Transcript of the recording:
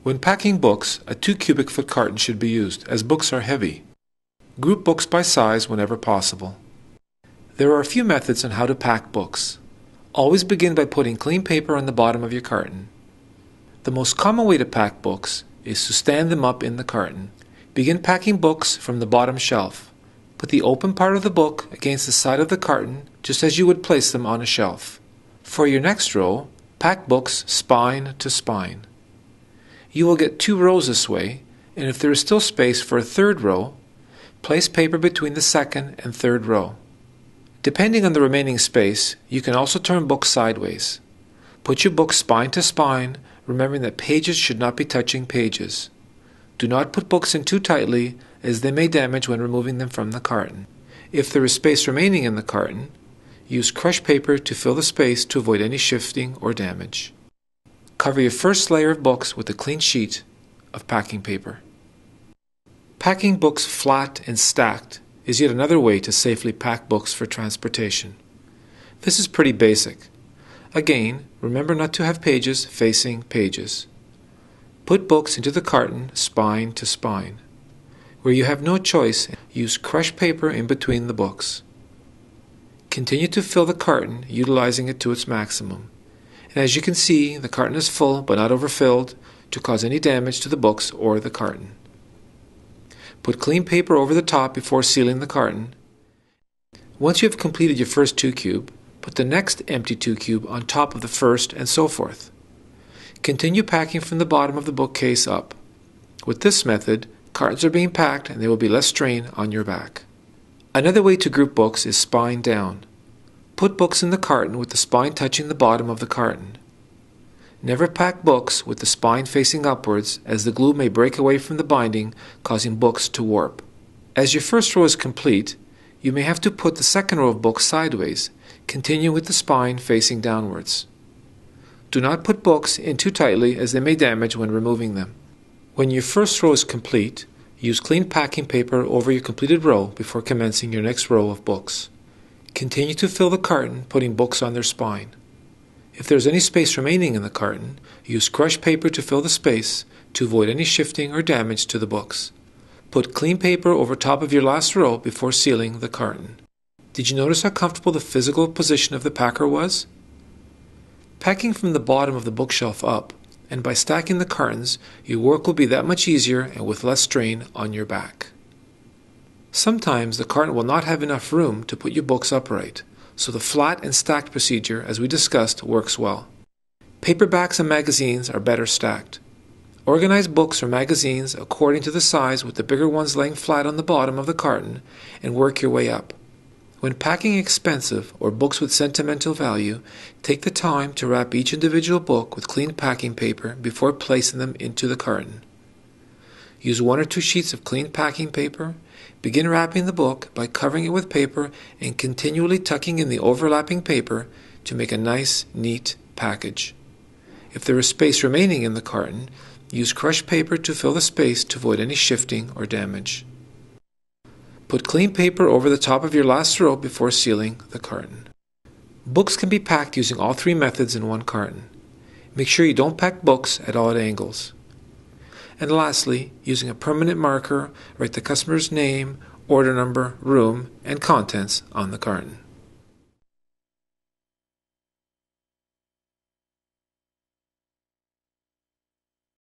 When packing books, a 2 cubic foot carton should be used, as books are heavy. Group books by size whenever possible. There are a few methods on how to pack books. Always begin by putting clean paper on the bottom of your carton. The most common way to pack books is to stand them up in the carton. Begin packing books from the bottom shelf. Put the open part of the book against the side of the carton, just as you would place them on a shelf. For your next row, pack books spine to spine. You will get 2 rows this way, and if there is still space for a third row, place paper between the second and third row. Depending on the remaining space, you can also turn books sideways. Put your books spine to spine, remembering that pages should not be touching pages. Do not put books in too tightly, as they may damage when removing them from the carton. If there is space remaining in the carton, use crushed paper to fill the space to avoid any shifting or damage. Cover your first layer of books with a clean sheet of packing paper. Packing books flat and stacked is yet another way to safely pack books for transportation. This is pretty basic. Again, remember not to have pages facing pages. Put books into the carton spine to spine. Where you have no choice, use crushed paper in between the books. Continue to fill the carton, utilizing it to its maximum. And as you can see, the carton is full but not overfilled to cause any damage to the books or the carton. Put clean paper over the top before sealing the carton. Once you have completed your first 2 cube, put the next empty 2 cube on top of the first and so forth. Continue packing from the bottom of the bookcase up. With this method, cartons are being packed and there will be less strain on your back. Another way to group books is spine down. Put books in the carton with the spine touching the bottom of the carton. Never pack books with the spine facing upwards, as the glue may break away from the binding, causing books to warp. As your first row is complete, you may have to put the second row of books sideways, continuing with the spine facing downwards. Do not put books in too tightly, as they may damage when removing them. When your first row is complete, use clean packing paper over your completed row before commencing your next row of books. Continue to fill the carton, putting books on their spine. If there is any space remaining in the carton, use crushed paper to fill the space to avoid any shifting or damage to the books. Put clean paper over top of your last row before sealing the carton. Did you notice how comfortable the physical position of the packer was? Packing from the bottom of the bookshelf up, and by stacking the cartons, your work will be that much easier and with less strain on your back. Sometimes the carton will not have enough room to put your books upright, so the flat and stacked procedure, as we discussed, works well. Paperbacks and magazines are better stacked. Organize books or magazines according to the size, with the bigger ones laying flat on the bottom of the carton, and work your way up. When packing expensive or books with sentimental value, take the time to wrap each individual book with clean packing paper before placing them into the carton. Use 1 or 2 sheets of clean packing paper. Begin wrapping the book by covering it with paper and continually tucking in the overlapping paper to make a nice, neat package. If there is space remaining in the carton, use crushed paper to fill the space to avoid any shifting or damage. Put clean paper over the top of your last row before sealing the carton. Books can be packed using all 3 methods in one carton. Make sure you don't pack books at odd angles. And lastly, using a permanent marker, write the customer's name, order number, room, and contents on the carton.